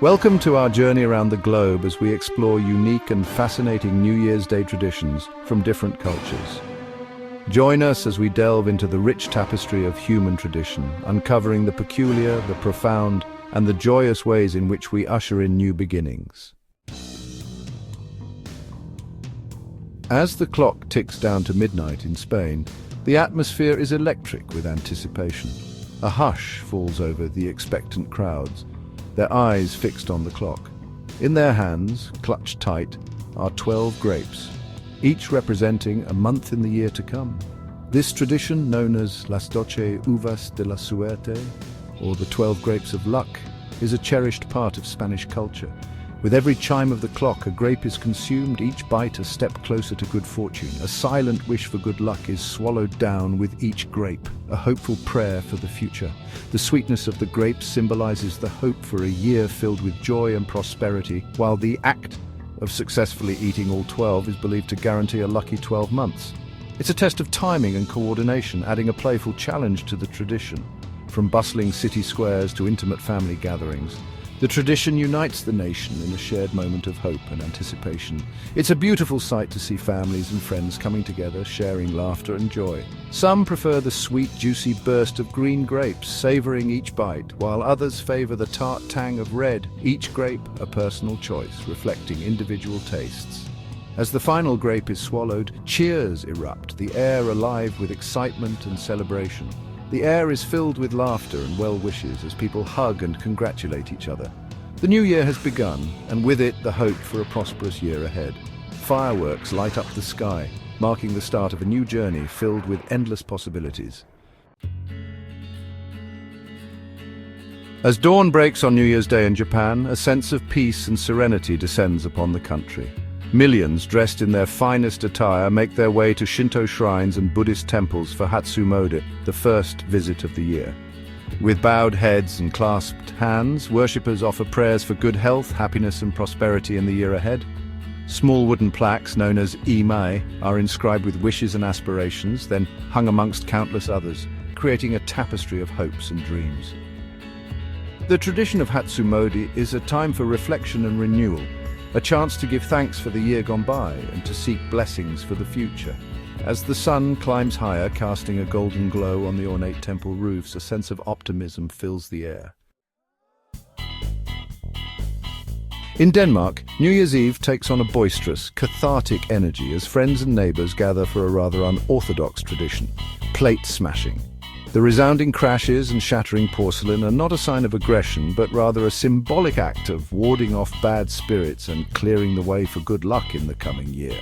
Welcome to our journey around the globe as we explore unique and fascinating New Year's Day traditions from different cultures. Join us as we delve into the rich tapestry of human tradition, uncovering the peculiar, the profound, and the joyous ways in which we usher in new beginnings. As the clock ticks down to midnight in Spain, the atmosphere is electric with anticipation. A hush falls over the expectant crowds, their eyes fixed on the clock. In their hands, clutched tight, are 12 grapes, each representing a month in the year to come. This tradition, known as Las 12 Uvas de la Suerte, or the 12 grapes of luck, is a cherished part of Spanish culture. With every chime of the clock, a grape is consumed, each bite a step closer to good fortune. A silent wish for good luck is swallowed down with each grape, a hopeful prayer for the future. The sweetness of the grapes symbolizes the hope for a year filled with joy and prosperity, while the act of successfully eating all 12 is believed to guarantee a lucky 12 months. It's a test of timing and coordination, adding a playful challenge to the tradition. From bustling city squares to intimate family gatherings, the tradition unites the nation in a shared moment of hope and anticipation. It's a beautiful sight to see families and friends coming together, sharing laughter and joy. Some prefer the sweet, juicy burst of green grapes, savoring each bite, while others favor the tart tang of red, each grape a personal choice, reflecting individual tastes. As the final grape is swallowed, cheers erupt, the air alive with excitement and celebration. The air is filled with laughter and well wishes as people hug and congratulate each other. The new year has begun, and with it the hope for a prosperous year ahead. Fireworks light up the sky, marking the start of a new journey filled with endless possibilities. As dawn breaks on New Year's Day in Japan, a sense of peace and serenity descends upon the country. Millions, dressed in their finest attire, make their way to Shinto shrines and Buddhist temples for Hatsumode, the first visit of the year. With bowed heads and clasped hands, worshippers offer prayers for good health, happiness and prosperity in the year ahead. Small wooden plaques, known as imai, are inscribed with wishes and aspirations, then hung amongst countless others, creating a tapestry of hopes and dreams. The tradition of Hatsumode is a time for reflection and renewal, a chance to give thanks for the year gone by and to seek blessings for the future. As the sun climbs higher, casting a golden glow on the ornate temple roofs, a sense of optimism fills the air. In Denmark, New Year's Eve takes on a boisterous, cathartic energy as friends and neighbors gather for a rather unorthodox tradition: plate smashing. The resounding crashes and shattering porcelain are not a sign of aggression, but rather a symbolic act of warding off bad spirits and clearing the way for good luck in the coming year.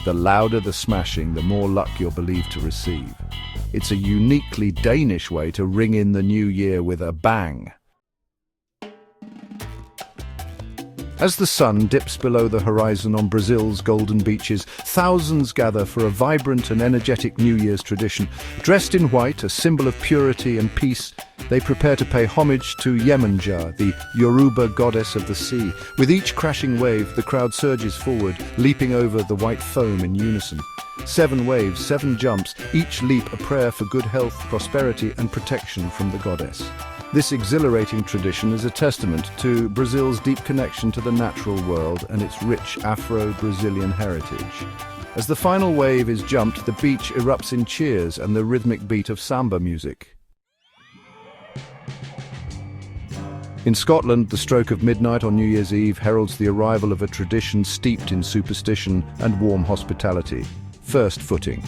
The louder the smashing, the more luck you're believed to receive. It's a uniquely Danish way to ring in the new year with a bang. As the sun dips below the horizon on Brazil's golden beaches, thousands gather for a vibrant and energetic New Year's tradition. Dressed in white, a symbol of purity and peace, they prepare to pay homage to Yemanja, the Yoruba goddess of the sea. With each crashing wave, the crowd surges forward, leaping over the white foam in unison. 7 waves, 7 jumps, each leap a prayer for good health, prosperity and protection from the goddess. This exhilarating tradition is a testament to Brazil's deep connection to the natural world and its rich Afro-Brazilian heritage. As the final wave is jumped, the beach erupts in cheers and the rhythmic beat of samba music. In Scotland, the stroke of midnight on New Year's Eve heralds the arrival of a tradition steeped in superstition and warm hospitality: first footing.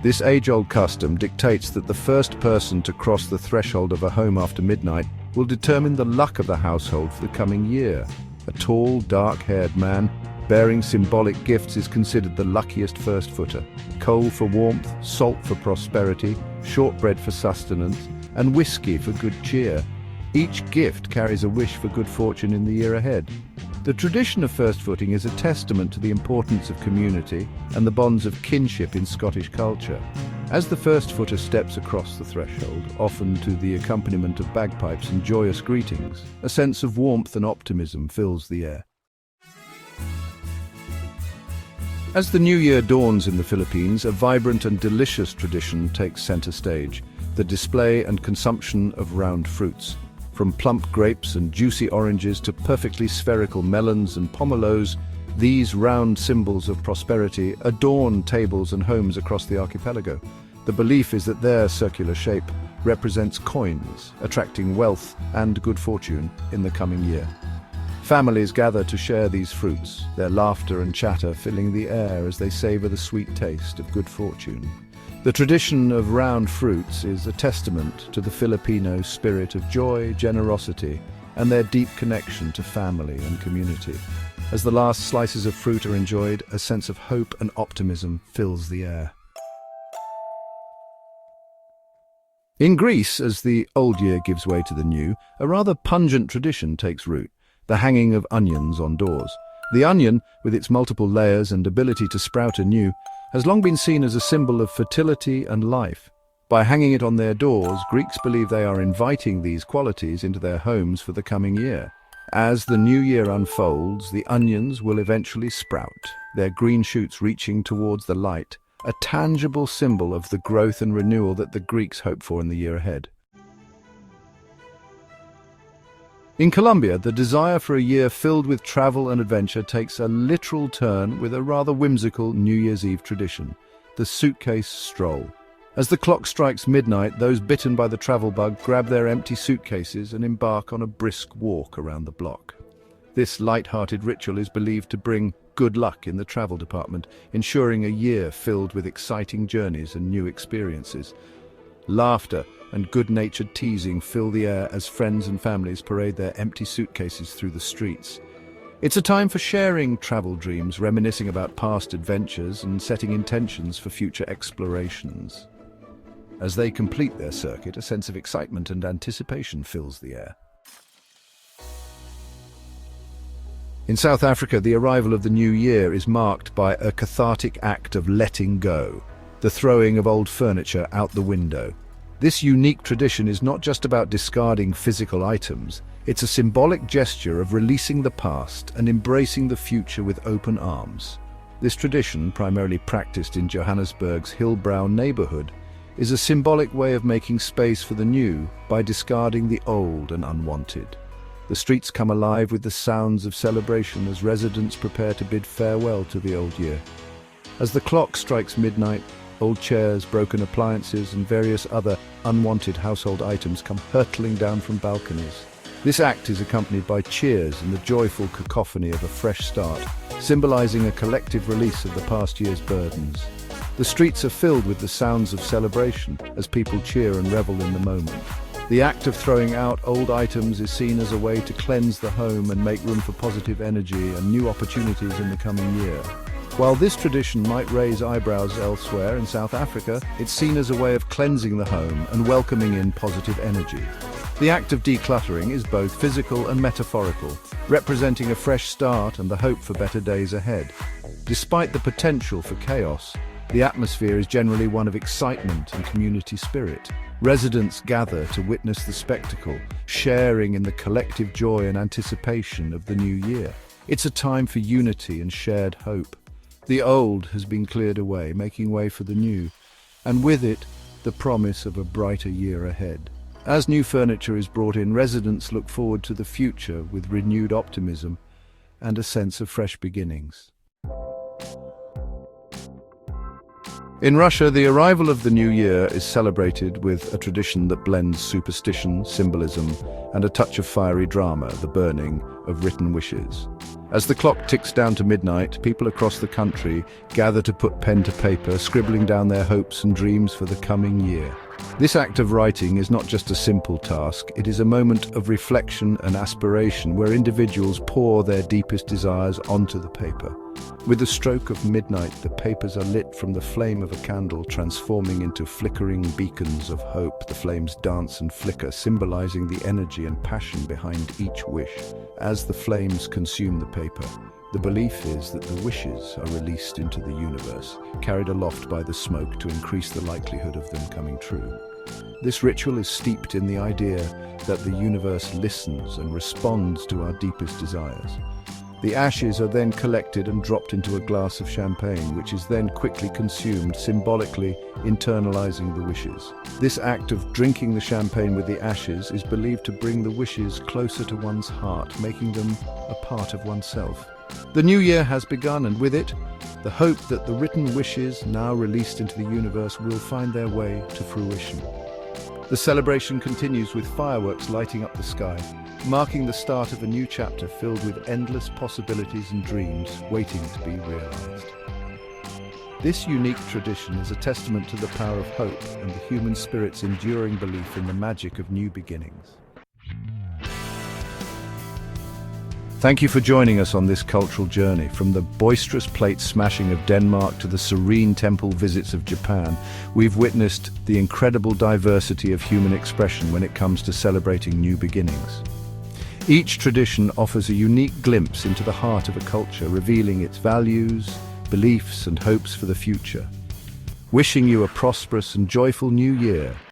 This age-old custom dictates that the first person to cross the threshold of a home after midnight will determine the luck of the household for the coming year. A tall, dark-haired man bearing symbolic gifts is considered the luckiest first-footer. Coal for warmth, salt for prosperity, shortbread for sustenance, and whiskey for good cheer. Each gift carries a wish for good fortune in the year ahead. The tradition of first footing is a testament to the importance of community and the bonds of kinship in Scottish culture. As the first footer steps across the threshold, often to the accompaniment of bagpipes and joyous greetings, a sense of warmth and optimism fills the air. As the new year dawns in the Philippines, a vibrant and delicious tradition takes center stage: the display and consumption of round fruits. From plump grapes and juicy oranges to perfectly spherical melons and pomelos, these round symbols of prosperity adorn tables and homes across the archipelago. The belief is that their circular shape represents coins, attracting wealth and good fortune in the coming year. Families gather to share these fruits, their laughter and chatter filling the air as they savor the sweet taste of good fortune. The tradition of round fruits is a testament to the Filipino spirit of joy, generosity, and their deep connection to family and community. As the last slices of fruit are enjoyed, a sense of hope and optimism fills the air. In Greece, as the old year gives way to the new, a rather pungent tradition takes root: the hanging of onions on doors. The onion, with its multiple layers and ability to sprout anew, has long been seen as a symbol of fertility and life. By hanging it on their doors, Greeks believe they are inviting these qualities into their homes for the coming year. As the new year unfolds, the onions will eventually sprout, their green shoots reaching towards the light, a tangible symbol of the growth and renewal that the Greeks hope for in the year ahead. In Colombia, the desire for a year filled with travel and adventure takes a literal turn with a rather whimsical New Year's Eve tradition: the suitcase stroll. As the clock strikes midnight, those bitten by the travel bug grab their empty suitcases and embark on a brisk walk around the block. This light-hearted ritual is believed to bring good luck in the travel department, ensuring a year filled with exciting journeys and new experiences. Laughter and good-natured teasing fill the air as friends and families parade their empty suitcases through the streets. It's a time for sharing travel dreams, reminiscing about past adventures, and setting intentions for future explorations. As they complete their circuit, a sense of excitement and anticipation fills the air. In South Africa, the arrival of the new year is marked by a cathartic act of letting go, the throwing of old furniture out the window. This unique tradition is not just about discarding physical items, it's a symbolic gesture of releasing the past and embracing the future with open arms. This tradition, primarily practiced in Johannesburg's Hillbrow neighborhood, is a symbolic way of making space for the new by discarding the old and unwanted. The streets come alive with the sounds of celebration as residents prepare to bid farewell to the old year. As the clock strikes midnight, old chairs, broken appliances, and various other unwanted household items come hurtling down from balconies. This act is accompanied by cheers and the joyful cacophony of a fresh start, symbolizing a collective release of the past year's burdens. The streets are filled with the sounds of celebration as people cheer and revel in the moment. The act of throwing out old items is seen as a way to cleanse the home and make room for positive energy and new opportunities in the coming year. While this tradition might raise eyebrows elsewhere in South Africa, it's seen as a way of cleansing the home and welcoming in positive energy. The act of decluttering is both physical and metaphorical, representing a fresh start and the hope for better days ahead. Despite the potential for chaos, the atmosphere is generally one of excitement and community spirit. Residents gather to witness the spectacle, sharing in the collective joy and anticipation of the new year. It's a time for unity and shared hope. The old has been cleared away, making way for the new, and with it, the promise of a brighter year ahead. As new furniture is brought in, residents look forward to the future with renewed optimism and a sense of fresh beginnings. In Russia, the arrival of the new year is celebrated with a tradition that blends superstition, symbolism, and a touch of fiery drama, the burning of written wishes. As the clock ticks down to midnight, people across the country gather to put pen to paper, scribbling down their hopes and dreams for the coming year. This act of writing is not just a simple task, it is a moment of reflection and aspiration where individuals pour their deepest desires onto the paper. With the stroke of midnight, the papers are lit from the flame of a candle, transforming into flickering beacons of hope. The flames dance and flicker, symbolizing the energy and passion behind each wish. As the flames consume the paper, the belief is that the wishes are released into the universe, carried aloft by the smoke to increase the likelihood of them coming true. This ritual is steeped in the idea that the universe listens and responds to our deepest desires. The ashes are then collected and dropped into a glass of champagne, which is then quickly consumed, symbolically internalizing the wishes. This act of drinking the champagne with the ashes is believed to bring the wishes closer to one's heart, making them a part of oneself. The new year has begun, and with it, the hope that the written wishes, now released into the universe, will find their way to fruition. The celebration continues with fireworks lighting up the sky, marking the start of a new chapter filled with endless possibilities and dreams waiting to be realized. This unique tradition is a testament to the power of hope and the human spirit's enduring belief in the magic of new beginnings. Thank you for joining us on this cultural journey. From the boisterous plate smashing of Denmark to the serene temple visits of Japan, we've witnessed the incredible diversity of human expression when it comes to celebrating new beginnings. Each tradition offers a unique glimpse into the heart of a culture, revealing its values, beliefs, and hopes for the future. Wishing you a prosperous and joyful new year.